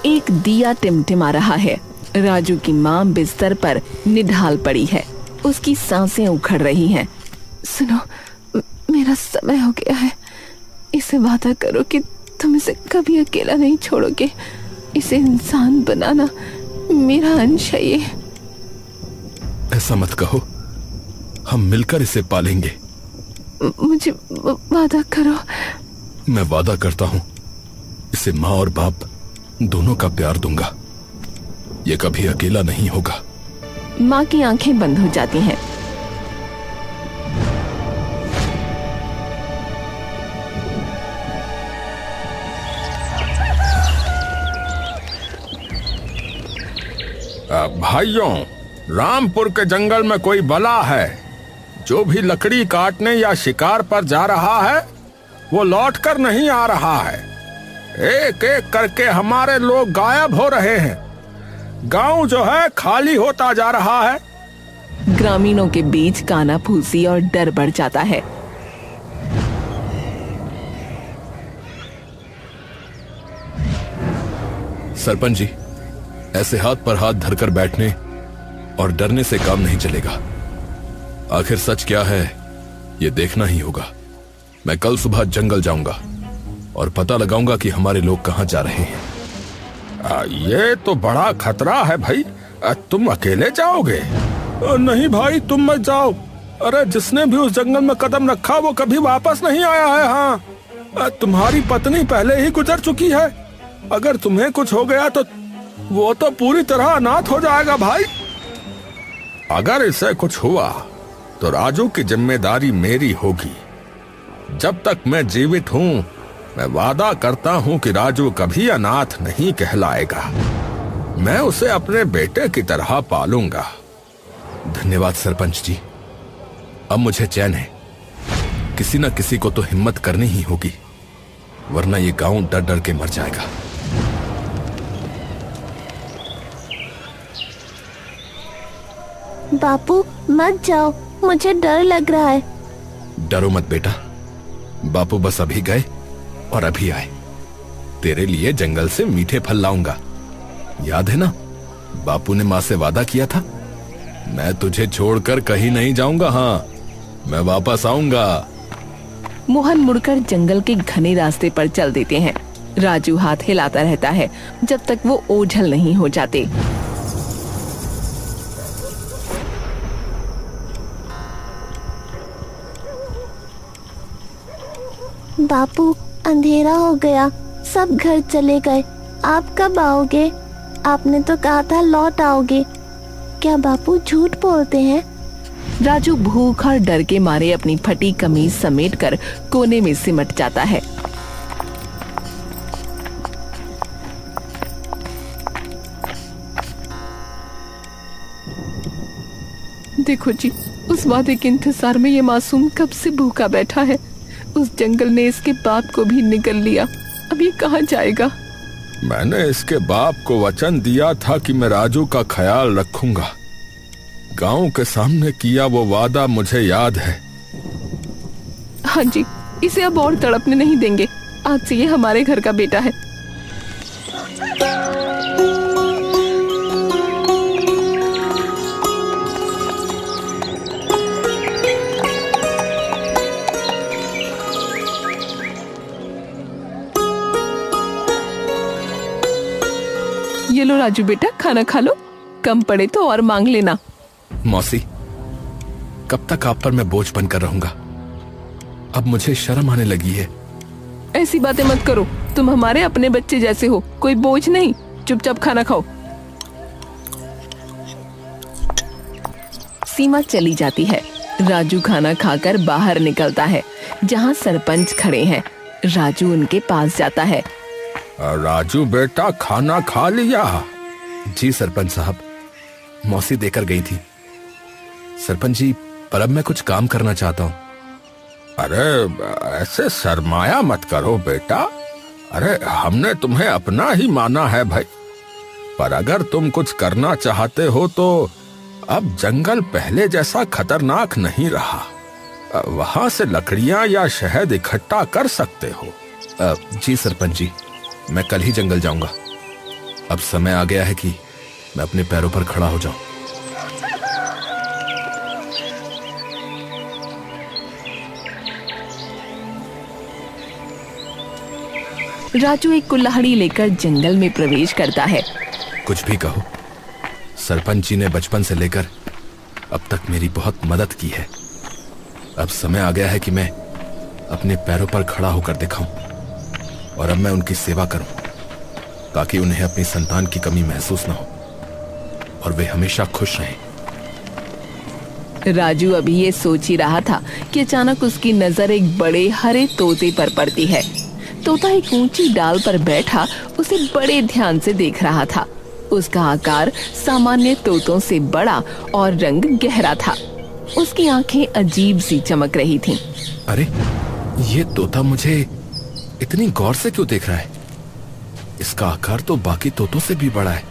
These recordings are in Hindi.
एक दिया टिमटिमा रहा है। राजू की माँ बिस्तर पर निढाल पड़ी है, उसकी सांसें उखड़ रही हैं। सुनो, मेरा समय हो गया है। इसे वादा करो कि तुम इसे कभी अकेला नहीं छोड़ोगे। इसे इंसान बनाना मेरा अंश है ये। ऐसा मत कहो, हम मिलकर इसे पालेंगे। मुझे वादा करो। मैं वादा करता हूं, इसे माँ और बाप दोनों का प्यार दूंगा। ये कभी अकेला नहीं होगा। माँ की आंखें बंद हो जाती हैं। भाइयों, रामपुर के जंगल में कोई बला है। जो भी लकड़ी काटने या शिकार पर जा रहा है वो लौटकर नहीं आ रहा है। एक एक करके हमारे लोग गायब हो रहे हैं। गांव जो है खाली होता जा रहा है। ग्रामीणों के बीच कानाफूसी और डर बढ़ जाता है। सरपंच जी, ऐसे हाथ पर हाथ धरकर बैठने और डरने से काम नहीं चलेगा। आखिर सच क्या है ये देखना ही होगा। मैं कल सुबह जंगल जाऊंगा और पता लगाऊंगा कि हमारे लोग कहां जा रहे हैं। ये तो बड़ा खतरा है भाई। तुम अकेले जाओगे? नहीं भाई, तुम मत जाओ। अरे जिसने भी उस जंगल में कदम रखा वो कभी वापस नहीं आया है। हाँ, तुम्हारी पत्नी पहले ही गुजर चुकी है। अगर तुम्हें कुछ हो गया तो वो तो पूरी तरह अनाथ हो जाएगा भाई। अगर इसे कुछ हुआ तो राजू की जिम्मेदारी मेरी होगी। जब तक मैं जीवित हूं, मैं वादा करता हूं कि राजू कभी अनाथ नहीं कहलाएगा। मैं उसे अपने बेटे की तरह पालूंगा। धन्यवाद सरपंच जी। अब मुझे चैन है। किसी न किसी को तो हिम्मत करनी ही होगी, वरना ये गांव डर डर के मर जाएगा। बापू मत जाओ, मुझे डर लग रहा है। डरो मत बेटा, बापू बस अभी गए और अभी आए। तेरे लिए जंगल से मीठे फल लाऊंगा। याद है ना, बापू ने माँ से वादा किया था, मैं तुझे छोड़कर कहीं नहीं जाऊंगा। हाँ, मैं वापस आऊंगा। मोहन मुड़कर जंगल के घने रास्ते पर चल देते हैं। राजू हाथ हिलाता रहता है जब तक वो ओझल नहीं हो जाते। बापू, अंधेरा हो गया, सब घर चले गए। आप कब आओगे? आपने तो कहा था लौट आओगे। क्या बापू झूठ बोलते हैं? राजू भूख और डर के मारे अपनी फटी कमीज समेटकर कोने में सिमट जाता है। देखो जी, उस वादे के इंतजार में ये मासूम कब से भूखा बैठा है। उस जंगल ने इसके बाप को भी निगल लिया। अब ये कहाँ जाएगा? मैंने इसके बाप को वचन दिया था कि मैं राजू का ख्याल रखूंगा। गांव के सामने किया वो वादा मुझे याद है। हाँ जी, इसे अब और तड़पने नहीं देंगे। आज से ये हमारे घर का बेटा है। ये लो राजू बेटा, खाना खा लो। कम पड़े तो और मांग लेना। मौसी, कब तक आप पर मैं बोझ बनकर रहूंगा? अब मुझे शर्म आने लगी है। ऐसी बातें मत करो, तुम हमारे अपने बच्चे जैसे हो, कोई बोझ नहीं। चुपचाप खाना खाओ। सीमा चली जाती है। राजू खाना खाकर बाहर निकलता है जहाँ सरपंच खड़े हैं। राजू उनके पास जाता है। राजू बेटा, खाना खा लिया? जी सरपंच साहब, मौसी देकर गई थी। सरपंच जी, पर अब मैं कुछ काम करना चाहता हूँ। अरे ऐसे शर्माया मत करो बेटा। अरे हमने तुम्हें अपना ही माना है भाई। पर अगर तुम कुछ करना चाहते हो तो अब जंगल पहले जैसा खतरनाक नहीं रहा। वहां से लकड़ियां या शहद इकट्ठा कर सकते हो। जी सरपंच जी, मैं कल ही जंगल जाऊंगा। अब समय आ गया है कि मैं अपने पैरों पर खड़ा हो जाऊं। राजू एक कुल्हाड़ी लेकर जंगल में प्रवेश करता है। कुछ भी कहो, सरपंच जी ने बचपन से लेकर अब तक मेरी बहुत मदद की है। अब समय आ गया है कि मैं अपने पैरों पर खड़ा होकर दिखाऊं और अब मैं उनकी सेवा करूं ताकि उन्हें अपनी संतान की कमी महसूस ना हो और वे हमेशा खुश रहें। राजू अभी ये सोच ही रहा था कि अचानक उसकी नजर एक बड़े हरे तोते पर पड़ती है। तोता एक ऊंची डाल पर बैठा उसे बड़े ध्यान से देख रहा था। उसका आकार सामान्य तोतों से बड़ा और रंग गहरा था। उसकी आंखें अजीब सी चमक रही थीं। अरे, ये तोता मुझे इतनी गौर से क्यों देख रहा है? इसका आकार तो बाकी तोतों से भी बड़ा है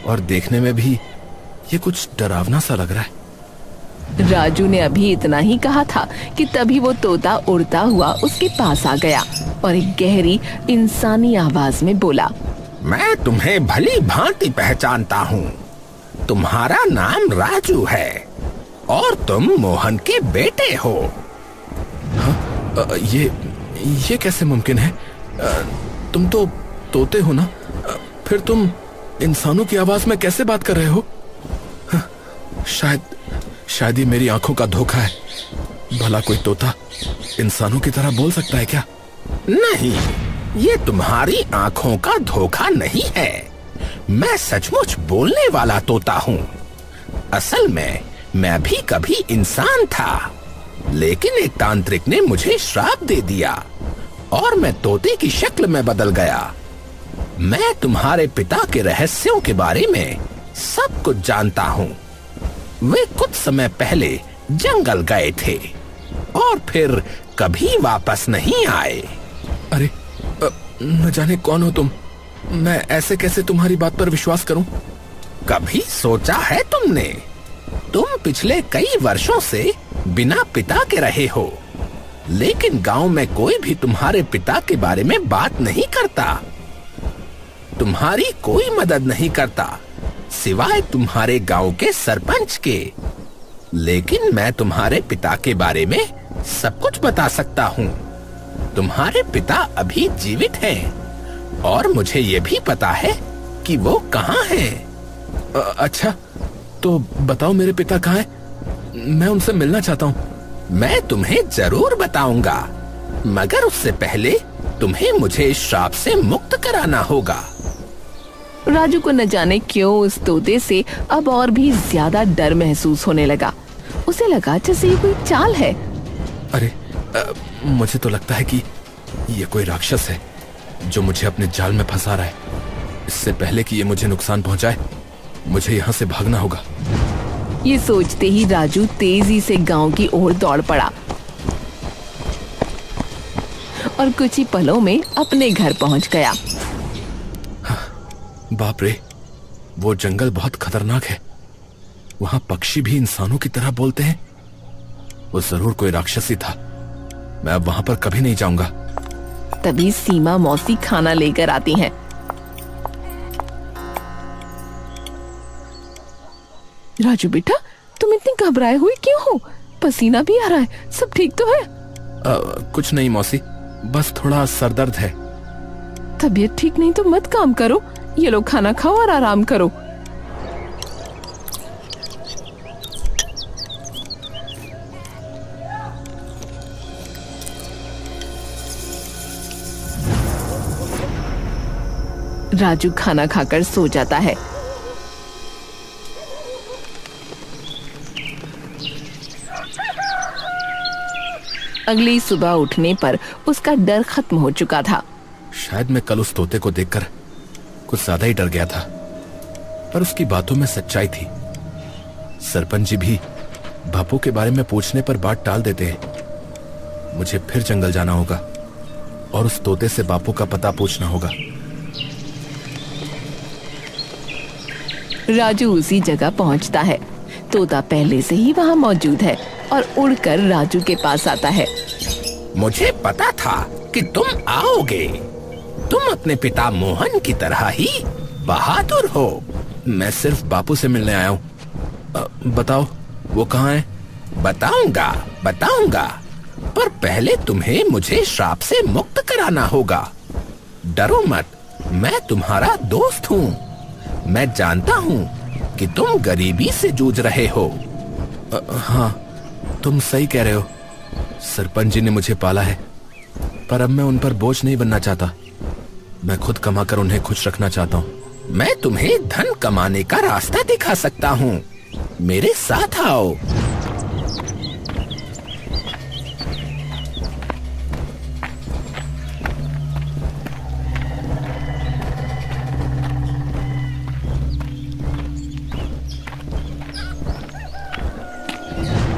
और देखने में भी ये कुछ डरावना सा लग रहा है। राजू ने अभी इतना ही कहा था कि तभी वो तोता उड़ता हुआ उसके पास आ गया और एक गहरी इंसानी आवाज में बोला, मैं तुम्हें भली भांति पहचानता हूँ। तुम्हारा नाम राजू है और तुम मोहन के बेटे हो। ये कैसे मुमकिन है? तुम तो तोते हो ना? फिर तुम इंसानों की आवाज में कैसे बात कर रहे हो? शायद ये मेरी आंखों का धोखा है। भला कोई तोता इंसानों की तरह बोल सकता है क्या? नहीं, ये तुम्हारी आंखों का धोखा नहीं है। मैं सचमुच बोलने वाला तोता हूँ। असल में मैं भी कभी इंसान था, लेकिन एक तांत्रिक ने मुझे श्राप दे दिया और मैं तोते की शक्ल में बदल गया। मैं तुम्हारे पिता के रहस्यों के बारे में सब कुछ जानता हूँ। वे कुछ समय पहले जंगल गए थे और फिर कभी वापस नहीं आए। अरे, न जाने कौन हो तुम? मैं ऐसे कैसे तुम्हारी बात पर विश्वास करूं? कभी सोचा है तुमने? तुम पिछले कई वर्षों से बिना पिता के रहे हो, लेकिन गांव में कोई भी तुम्हारे पिता के बारे में बात नहीं करता। तुम्हारी कोई मदद नहीं करता सिवाय तुम्हारे गांव के सरपंच के। लेकिन मैं तुम्हारे पिता के बारे में सब कुछ बता सकता हूँ। तुम्हारे पिता अभी जीवित हैं और मुझे ये भी पता है कि वो कहाँ हैं। अच्छा, तो बताओ मेरे पिता कहाँ हैं? मैं उनसे मिलना चाहता हूँ। मैं तुम्हें जरूर बताऊंगा, मगर उससे पहले तुम्हें मुझे इस श्राप से मुक्त कराना होगा। राजू को न जाने क्यों उस तोते से अब और भी ज्यादा डर महसूस होने लगा। उसे लगा जैसे ये कोई चाल है। अरे, मुझे तो लगता है कि ये कोई राक्षस है जो मुझे अपने जाल में फंसा रहा है। इससे पहले कि ये मुझे नुकसान पहुंचाए, मुझे यहाँ से भागना होगा। ये सोचते ही राजू तेजी से गांव की ओर दौड़ पड़ा और कुछ ही पलों में अपने घर पहुंच गया। बाप रे, वो जंगल बहुत खतरनाक है। वहां पक्षी भी इंसानों की तरह बोलते हैं। वो जरूर कोई राक्षस ही था। मैं अब वहां पर कभी नहीं जाऊंगा। तभी सीमा मौसी खाना लेकर आती हैं। राजू बेटा, तुम इतनी घबराए हुए क्यों हो? पसीना भी आ रहा है, सब ठीक तो है? कुछ नहीं मौसी, बस थोड़ा सरदर्द है। तबीयत ठीक नहीं तो मत काम करो। ये लो खाना खाओ और आराम करो। राजू खाना खाकर सो जाता है। अगली सुबह उठने पर उसका डर खत्म हो चुका था। शायद मैं कल उस तोते को देखकर कुछ ज्यादा ही डर गया था, पर उसकी बातों में सच्चाई थी। सरपंच जी भी बापू के बारे में पूछने पर बात टाल देते हैं। मुझे फिर जंगल जाना होगा और उस तोते से बापू का पता पूछना होगा। राजू उसी जगह पहुंचता है। तोता पहले से ही वहां मौजूद है और उड़कर राजू के पास आता है। मुझे पता था कि तुम आओगे। तुम अपने पिता मोहन की तरह ही बहादुर हो। मैं सिर्फ बापू से मिलने आया हूँ। बताओ वो कहाँ है? बताऊंगा, पर पहले तुम्हें मुझे श्राप से मुक्त कराना होगा। डरो मत, मैं तुम्हारा दोस्त हूँ। मैं जानता हूँ कि तुम गरीबी से जूझ रहे हो। हाँ, तुम सही कह रहे हो। सरपंच जी ने मुझे पाला है, पर अब मैं उन पर बोझ नहीं बनना चाहता। मैं खुद कमाकर उन्हें खुश रखना चाहता हूँ। मैं तुम्हें धन कमाने का रास्ता दिखा सकता हूँ। मेरे साथ आओ।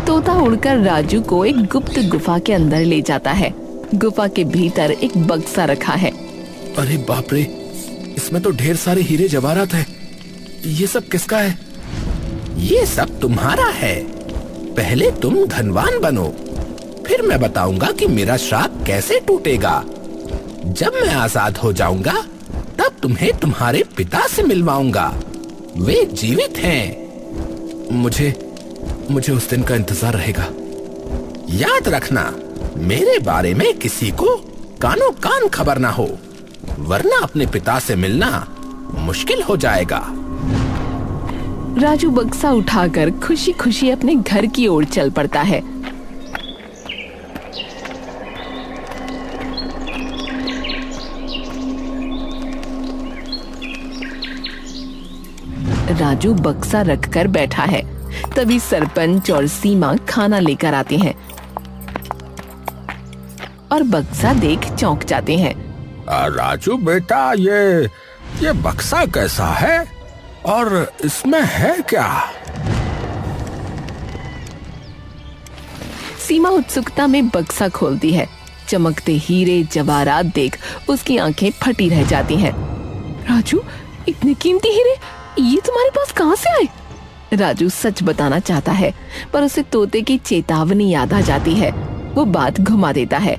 तोता उड़कर राजू को एक गुप्त गुफा के अंदर ले जाता है। गुफा के भीतर एक बक्सा रखा है। अरे बाप रे, इसमें तो ढेर सारे हीरे जवाहरात हैं। ये सब किसका है? ये सब तुम्हारा है। पहले तुम धनवान बनो, फिर मैं बताऊंगा कि मेरा श्राप कैसे टूटेगा। जब मैं आजाद हो जाऊंगा तब तुम्हें तुम्हारे पिता से मिलवाऊंगा। वे जीवित हैं। मुझे उस दिन का इंतजार रहेगा। याद रखना, मेरे बारे में किसी को कानो कान खबर ना हो, वरना अपने पिता से मिलना मुश्किल हो जाएगा। राजू बक्सा उठाकर खुशी खुशी अपने घर की ओर चल पड़ता है। राजू बक्सा रखकर बैठा है। तभी सरपंच और सीमा खाना लेकर आते हैं और बक्सा देख चौंक जाते हैं। राजू बेटा, ये बक्सा कैसा है और इसमें है क्या? सीमा उत्सुकता में बक्सा खोलती है। चमकते हीरे जवाहरात देख उसकी आंखें फटी रह जाती हैं। राजू, इतने कीमती हीरे ये तुम्हारे पास कहाँ से आए? राजू सच बताना चाहता है, पर उसे तोते की चेतावनी याद आ जाती है। वो बात घुमा देता है।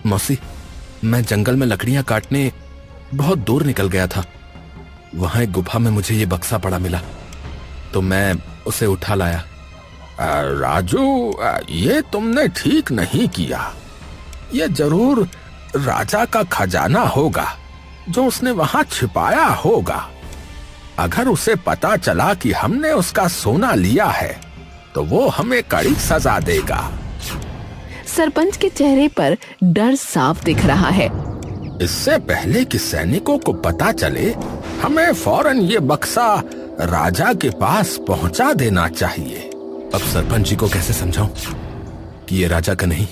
मौसी, मैं जंगल में लकड़ियां काटने बहुत दूर निकल गया था। वहां एक गुफा में मुझे ये बक्सा पड़ा मिला, तो मैं उसे उठा लाया। राजू, ये तुमने ठीक नहीं किया। ये जरूर राजा का खजाना होगा जो उसने वहां छिपाया होगा। अगर उसे पता चला कि हमने उसका सोना लिया है तो वो हमें कड़ी सजा देगा। सरपंच के चेहरे पर डर साफ दिख रहा है। इससे पहले कि सैनिकों को पता चले, हमें फौरन ये बक्सा राजा के पास पहुंचा देना चाहिए। अब सरपंच जी को कैसे समझाऊं कि ये राजा का नहीं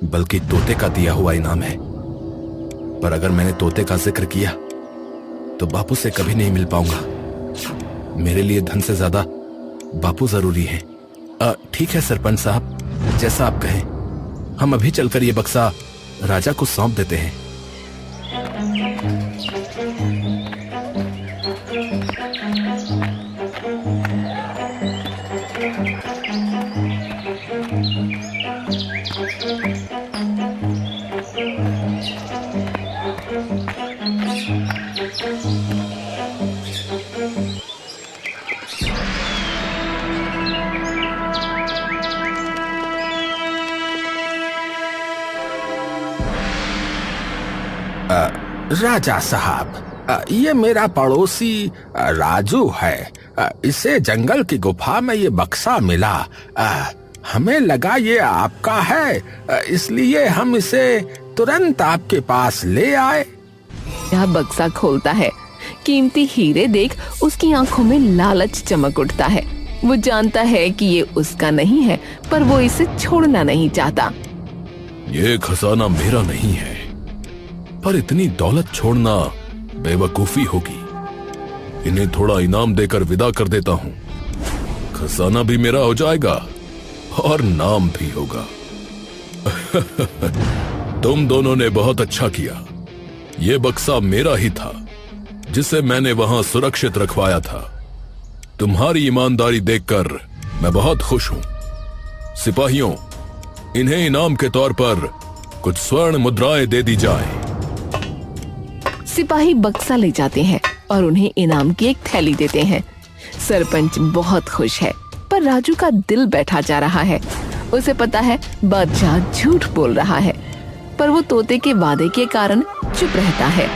बल्कि तोते का दिया हुआ इनाम है। पर अगर मैंने तोते का जिक्र किया तो बापू से कभी नहीं मिल पाऊंगा। मेरे लिए धन से ज्यादा बापू जरूरी है। ठीक है सरपंच साहब, जैसा आप कहें। हम अभी चलकर ये बक्सा राजा को सौंप देते हैं। राजा साहब, ये मेरा पड़ोसी राजू है। इसे जंगल की गुफा में ये बक्सा मिला। हमें लगा ये आपका है, इसलिए हम इसे तुरंत आपके पास ले आए। यह बक्सा खोलता है। कीमती हीरे देख उसकी आंखों में लालच चमक उठता है। वो जानता है कि ये उसका नहीं है, पर वो इसे छोड़ना नहीं चाहता। ये खजाना मेरा नहीं है, पर इतनी दौलत छोड़ना बेवकूफी होगी। इन्हें थोड़ा इनाम देकर विदा कर देता हूँ। खजाना भी मेरा हो जाएगा और नाम भी होगा। तुम दोनों ने बहुत अच्छा किया। ये बक्सा मेरा ही था, जिसे मैंने वहां सुरक्षित रखवाया था। तुम्हारी ईमानदारी देखकर मैं बहुत खुश हूं। सिपाहियों, इन्हें इनाम के तौर पर कुछ स्वर्ण मुद्राएं दे दी जाए। सिपाही बक्सा ले जाते हैं और उन्हें इनाम की एक थैली देते हैं। सरपंच बहुत खुश है, पर राजू का दिल बैठा जा रहा है। उसे पता है बादशाह झूठ बोल रहा है, पर वो तोते के वादे के कारण चुप रहता है।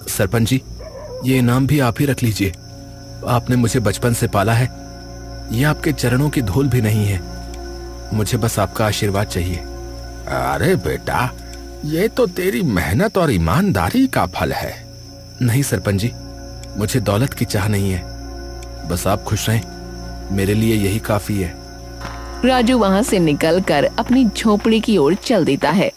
सरपंच जी, ये इनाम भी आप ही रख लीजिए। आपने मुझे बचपन से पाला है। ये आपके चरणों की धूल भी नहीं है। मुझे बस आपका आशीर्वाद चाहिए। अरे बेटा, ये तो तेरी मेहनत और ईमानदारी का फल है। नहीं सरपंच जी, मुझे दौलत की चाह नहीं है। बस आप खुश रहें, मेरे लिए यही काफी है। राजू वहाँ से निकलकर अपनी झोपड़ी की ओर चल देता है।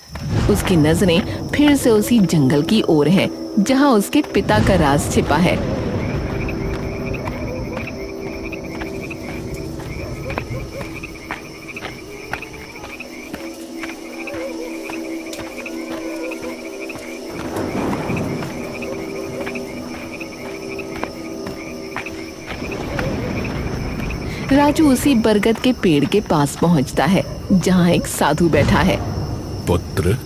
उसकी नजरें फिर से उसी जंगल की ओर हैं, जहाँ उसके पिता का राज छिपा है। राजू उसी बरगद के पेड़ के पास पहुंचता है, जहाँ एक साधु बैठा है। पुत्र,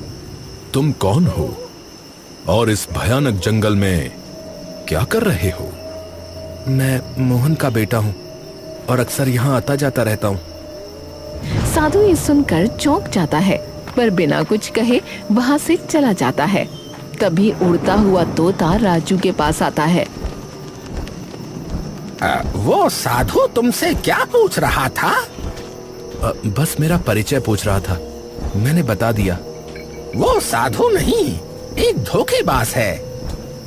तुम कौन हो और इस भयानक जंगल में क्या कर रहे हो? मैं मोहन का बेटा हूँ और अक्सर यहाँ आता जाता रहता हूँ। साधु ये सुनकर चौंक जाता है, पर बिना कुछ कहे वहाँ से चला जाता है। तभी उड़ता हुआ तोता राजू के पास आता है। वो साधु तुमसे क्या पूछ रहा था? बस मेरा परिचय पूछ रहा था, मैंने बता दिया। वो साधु नहीं, एक धोखेबाज है।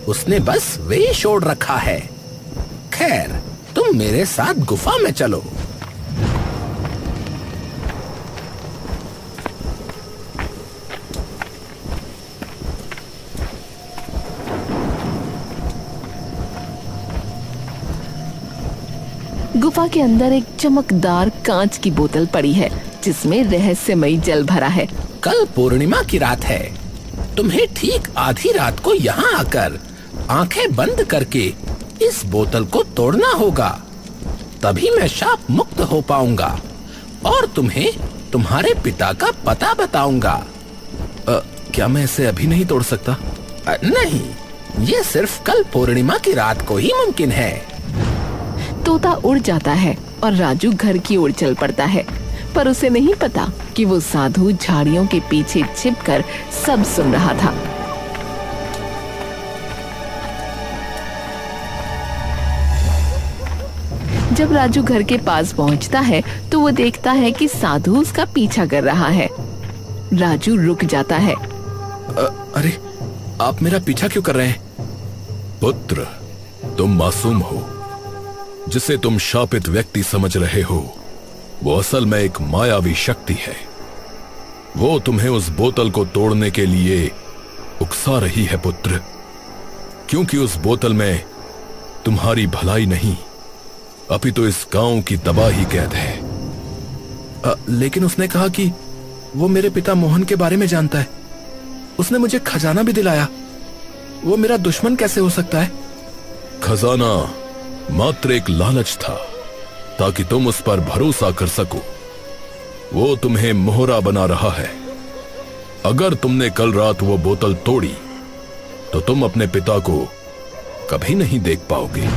उसने बस वेश ओढ़ रखा है। खैर, तुम मेरे साथ गुफा में चलो। गुफा के अंदर एक चमकदार कांच की बोतल पड़ी है, जिसमें रहस्यमयी जल भरा है। कल पूर्णिमा की रात है। तुम्हें ठीक आधी रात को यहाँ आकर आंखें बंद करके इस बोतल को तोड़ना होगा। तभी मैं शाप मुक्त हो पाऊंगा और तुम्हें तुम्हारे पिता का पता बताऊंगा। क्या मैं इसे अभी नहीं तोड़ सकता? नहीं, ये सिर्फ कल पूर्णिमा की रात को ही मुमकिन है। तोता उड़ जाता है और राजू घर की ओर चल पड़ता है, पर उसे नहीं पता कि वो साधु झाड़ियों के पीछे छिपकर सब सुन रहा था। जब राजू घर के पास पहुंचता है तो वो देखता है कि साधु उसका पीछा कर रहा है। राजू रुक जाता है। अरे, आप मेरा पीछा क्यों कर रहे हैं? पुत्र, तुम मासूम हो। जिसे तुम शापित व्यक्ति समझ रहे हो, वो असल में एक मायावी शक्ति है। वो तुम्हें उस बोतल को तोड़ने के लिए उकसा रही है पुत्र, क्योंकि उस बोतल में तुम्हारी भलाई नहीं, अपितु इस गांव की तबाही कैद है। लेकिन उसने कहा कि वो मेरे पिता मोहन के बारे में जानता है। उसने मुझे खजाना भी दिलाया। वो मेरा दुश्मन कैसे हो सकता है? खजाना मात्र एक लालच था, ताकि तुम उस पर भरोसा कर सको। वो तुम्हें मोहरा बना रहा है। अगर तुमने कल रात वो बोतल तोड़ी तो तुम अपने पिता को कभी नहीं देख पाओगे।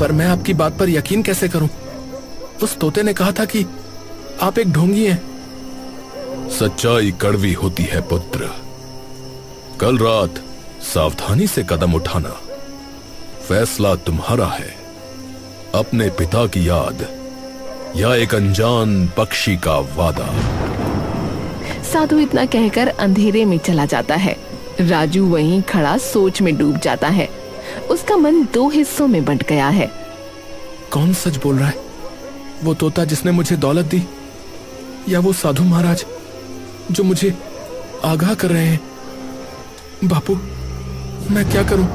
पर मैं आपकी बात पर यकीन कैसे करूं? उस तोते ने कहा था कि आप एक ढोंगी हैं। सच्चाई कड़वी होती है पुत्र। कल रात सावधानी से कदम उठाना। फैसला तुम्हारा है। अपने पिता की याद या एक अनजान पक्षी का वादा। साधु इतना कहकर अंधेरे में चला जाता है। राजू वहीं खड़ा सोच में डूब जाता है। उसका मन दो हिस्सों में बंट गया है। कौन सच बोल रहा है? वो तोता जिसने मुझे दौलत दी, या वो साधु महाराज जो मुझे आगाह कर रहे हैं? बापू, मैं क्या करूं?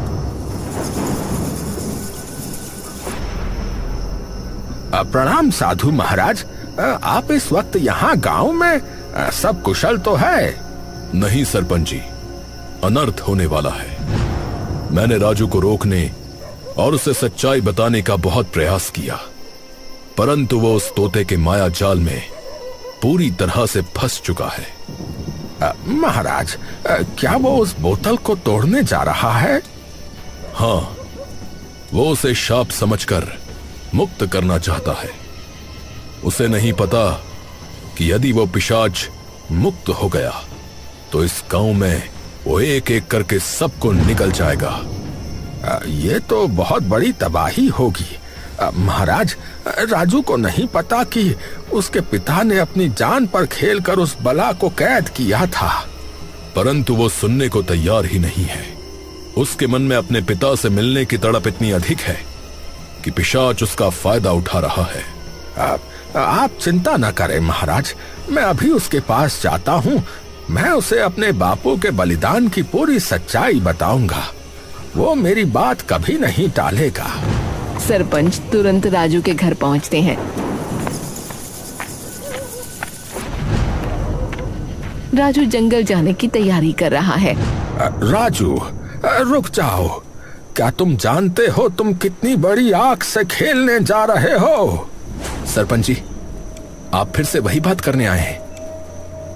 प्रणाम साधु महाराज। आप इस वक्त यहाँ गांव में सब कुशल तो है? नहीं सरपंच जी, अनर्थ होने वाला है। मैंने राजू को रोकने और उसे सच्चाई बताने का बहुत प्रयास किया, परंतु वो उस तोते के माया जाल में पूरी तरह से फंस चुका है। महाराज, क्या वो उस बोतल को तोड़ने जा रहा है? हाँ, वो उसे शाप समझकर मुक्त करना चाहता है। उसे नहीं पता कि यदि वो पिशाच मुक्त हो गया तो इस गांव में वो एक एक करके सबको निकल जाएगा। ये तो बहुत बड़ी तबाही होगी। महाराज, राजू को नहीं पता कि उसके पिता ने अपनी जान पर खेलकर उस बला को कैद किया था। परंतु वो सुनने को तैयार ही नहीं है। उसके मन में अपने पिता से मिलने की तड़प इतनी अधिक है कि पिशाच उसका फायदा उठा रहा है। आप चिंता न करें महाराज, मैं अभी उसके पास जाता हूँ। मैं उसे अपने बापू के बलिदान की पूरी सच्चाई बताऊंगा। वो मेरी बात कभी नहीं टालेगा। सरपंच तुरंत राजू के घर पहुंचते हैं। राजू जंगल जाने की तैयारी कर रहा है। राजू, रुक जाओ। क्या तुम जानते हो तुम कितनी बड़ी आग से खेलने जा रहे हो? सरपंच जी, आप फिर से वही बात करने आए हैं?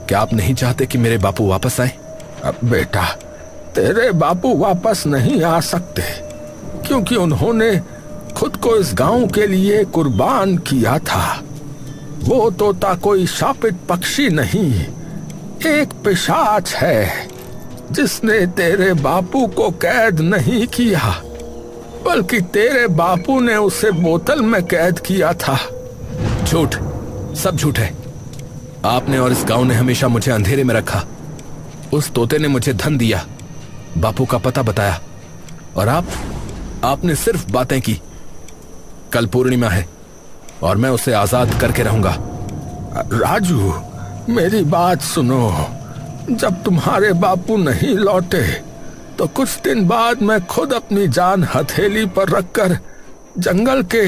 क्या आप नहीं चाहते कि मेरे बापू वापस आए? बेटा, तेरे बापू वापस नहीं आ सकते क्योंकि उन्होंने खुद को इस गांव के लिए कुर्बान किया था। वो तोता कोई शापित पक्षी नहीं, एक पिशाच है जिसने तेरे बापू को कैद नहीं किया, बल्कि तेरे बापू ने उसे बोतल में कैद किया था। झूठ, सब झूठ है। आपने और इस गांव ने हमेशा मुझे अंधेरे में रखा। उस तोते ने मुझे धन दिया, बापू का पता बताया, और आपने सिर्फ बातें की। कल पूर्णिमा है और मैं उसे आजाद करके रहूंगा। राजू, मेरी बात सुनो। जब तुम्हारे बापू नहीं लौटे तो कुछ दिन बाद मैं खुद अपनी जान हथेली पर रखकर जंगल के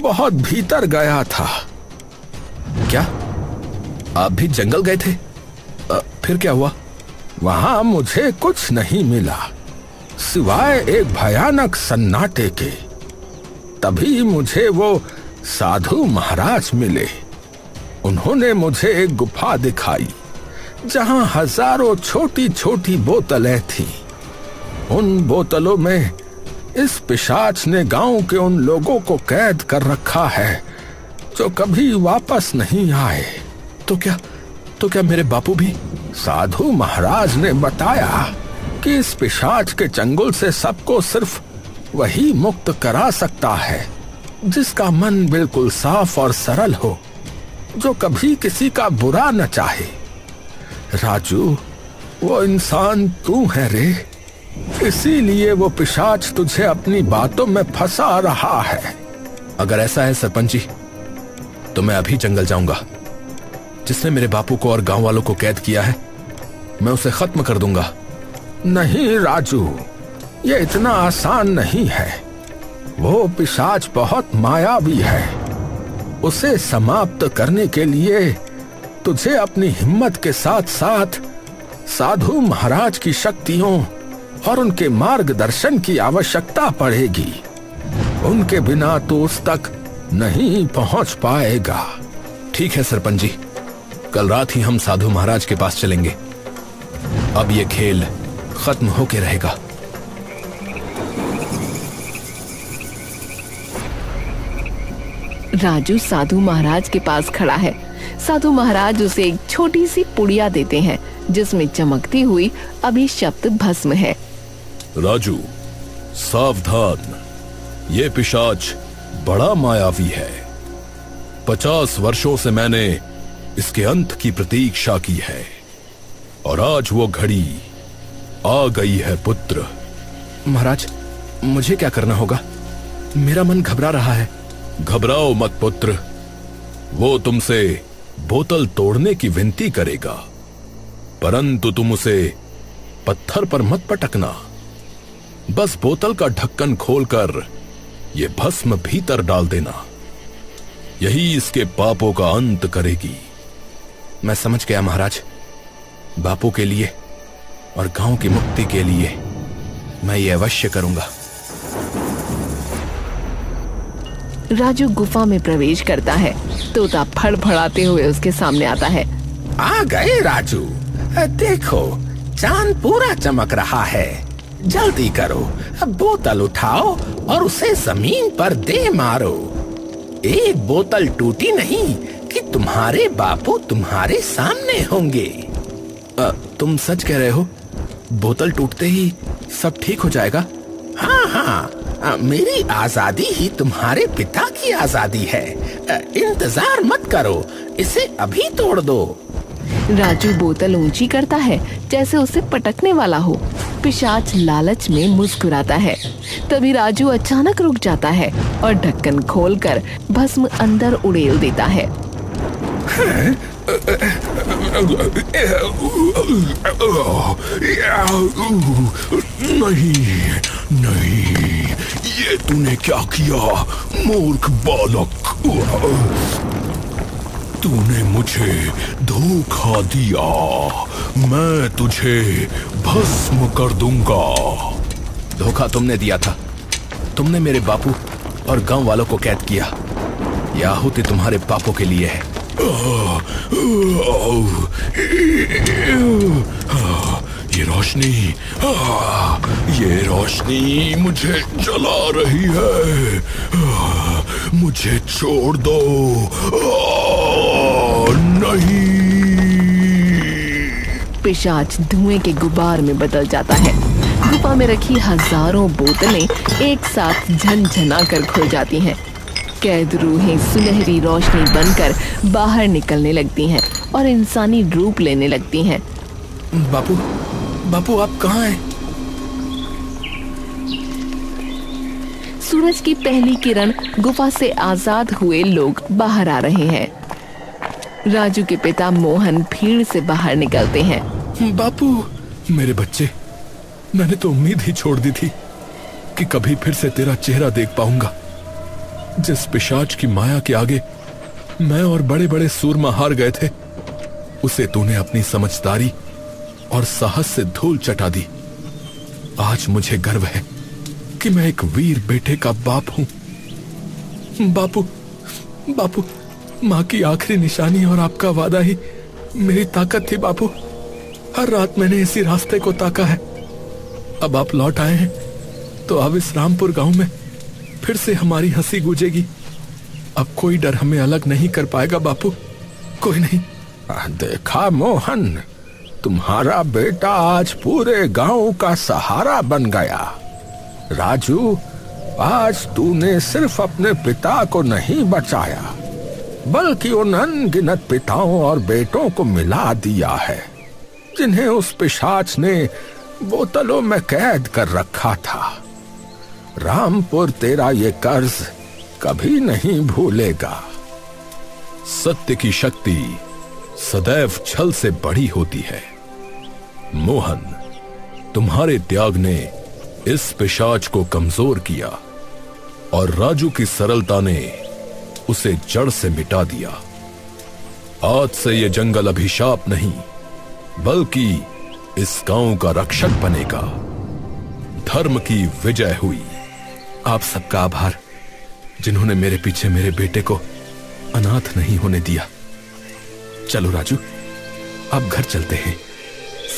बहुत भीतर गया था। क्या आप भी जंगल गए थे? फिर क्या हुआ? वहां मुझे कुछ नहीं मिला सिवाय एक भयानक सन्नाटे के। तभी मुझे वो साधु महाराज मिले। उन्होंने मुझे एक गुफा दिखाई जहां हजारों छोटी छोटी बोतलें थीं। उन बोतलों में इस पिशाच ने गांव के उन लोगों को कैद कर रखा है जो कभी वापस नहीं आए। तो क्या मेरे बापू भी? साधु महाराज ने बताया कि इस पिशाच के चंगुल से सबको सिर्फ वही मुक्त करा सकता है जिसका मन बिल्कुल साफ और सरल हो, जो कभी किसी का बुरा न चाहे। राजू, वो इंसान तू है रे, इसीलिए वो पिशाच तुझे अपनी बातों में फंसा रहा है। अगर ऐसा है सरपंच जी, तो मैं अभी जंगल जाऊंगा। जिसने मेरे बापू को और गांव वालों को कैद किया है, मैं उसे खत्म कर दूंगा। नहीं राजू, ये इतना आसान नहीं है। वो पिशाच बहुत मायावी है। उसे समाप्त करने के लिए तुझे अपनी हिम्मत के साथ साथ साधु महाराज की शक्तियों और उनके मार्गदर्शन की आवश्यकता पड़ेगी। उनके बिना तो उस तक नहीं पहुंच पाएगा। ठीक है सरपंच जी, कल रात ही हम साधु महाराज के पास चलेंगे। अब ये खेल खत्म होके रहेगा। राजू साधु महाराज के पास खड़ा है। साधु महाराज उसे एक छोटी सी पुड़िया देते हैं जिसमें चमकती हुई अभिशप्त भस्म है। राजू, सावधान, ये पिशाच बड़ा मायावी है। 50 वर्षों से मैंने इसके अंत की प्रतीक्षा की है और आज वो घड़ी आ गई है पुत्र। महाराज, मुझे क्या करना होगा? मेरा मन घबरा रहा है। घबराओ मत पुत्र, वो तुमसे बोतल तोड़ने की विनती करेगा, परंतु तुम उसे पत्थर पर मत पटकना। बस बोतल का ढक्कन खोलकर ये भस्म भीतर डाल देना, यही इसके पापों का अंत करेगी। मैं समझ गया महाराज। बापू के लिए और गांव की मुक्ति के लिए मैं ये अवश्य करूंगा। राजू गुफा में प्रवेश करता है। तोता फड़फड़ाते हुए उसके सामने आता है। आ गए राजू, देखो चांद पूरा चमक रहा है। जल्दी करो, बोतल उठाओ और उसे जमीन पर दे मारो। एक बोतल टूटी नहीं कि तुम्हारे बापू तुम्हारे सामने होंगे। तुम सच कह रहे हो? बोतल टूटते ही सब ठीक हो जाएगा? हाँ हाँ, मेरी आजादी ही तुम्हारे पिता की आजादी है। इंतजार मत करो, इसे अभी तोड़ दो। राजू बोतल ऊंची करता है जैसे उसे पटकने वाला हो। पिशाच लालच में मुस्कुराता है। तभी राजू अचानक रुक जाता है और ढक्कन खोलकर भस्म अंदर उड़ेल देता है। नहीं नहीं, ये तूने क्या किया मूर्ख बालक? तूने मुझे धोखा दिया। मैं तुझे भस्म कर दूंगा। धोखा तुमने दिया था। तुमने मेरे बापू और गांव वालों को कैद किया। यह आहुति तुम्हारे पापों के लिए है। ये रोशनी मुझे जला रही है। मुझे छोड़ दो। नहीं। पिशाच धुएं के गुबार में बदल जाता है। गुफा में रखी हजारों बोतलें एक साथ झनझना कर खुल जाती हैं। कैद रूहें सुनहरी रोशनी बनकर बाहर निकलने लगती हैं और इंसानी रूप लेने लगती हैं। बापू, बापू आप कहाँ हैं? सूरज की पहली किरण गुफा से आजाद हुए लोग बाहर आ रहे हैं। राजू के पिता मोहन भीड़ से बाहर निकलते हैं। बापू, मेरे बच्चे, मैंने तो उम्मीद ही छोड़ दी थी कि कभी फिर से तेरा चेहरा देख पाऊंगा। जिस पिशाच की माया के आगे मैं और बड़े बड़े सूरमा हार गए थे, उसे तूने अपनी समझदारी और साहस से धूल चटा दी। आज मुझे गर्व है कि मैं एक वीर बेटे का बाप हूं। बापू, बापू, माँ की आखिरी निशानी और आपका वादा ही मेरी ताकत थी। बापू, हर रात मैंने इसी रास्ते को ताका है। अब आप लौट आए हैं तो अब इस रामपुर गांव में फिर से हमारी हंसी गूंजेगी। अब कोई डर हमें अलग नहीं कर पाएगा। बापू, कोई नहीं। देखा मोहन, तुम्हारा बेटा आज पूरे गांव का सहारा बन गया। राजू, आज तूने सिर्फ अपने पिता को नहीं बचाया, बल्कि उन अनगिनत पिताओं और बेटों को मिला दिया है जिन्हें उस पिशाच ने बोतलों में कैद कर रखा था। रामपुर तेरा ये कर्ज कभी नहीं भूलेगा। सत्य की शक्ति सदैव छल से बड़ी होती है। मोहन, तुम्हारे त्याग ने इस पिशाच को कमजोर किया और राजू की सरलता ने उसे जड़ से मिटा दिया। आज से ये जंगल अभिशाप नहीं, बल्कि इस गांव का रक्षक बनेगा। धर्म की विजय हुई। आप सबका आभार, जिन्होंने मेरे पीछे मेरे बेटे को अनाथ नहीं होने दिया। चलो राजू, अब घर चलते हैं।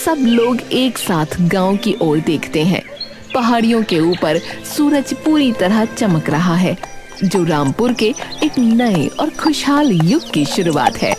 सब लोग एक साथ गांव की ओर देखते हैं। पहाड़ियों के ऊपर सूरज पूरी तरह चमक रहा है, जो रामपुर के एक नए और खुशहाल युग की शुरुआत है।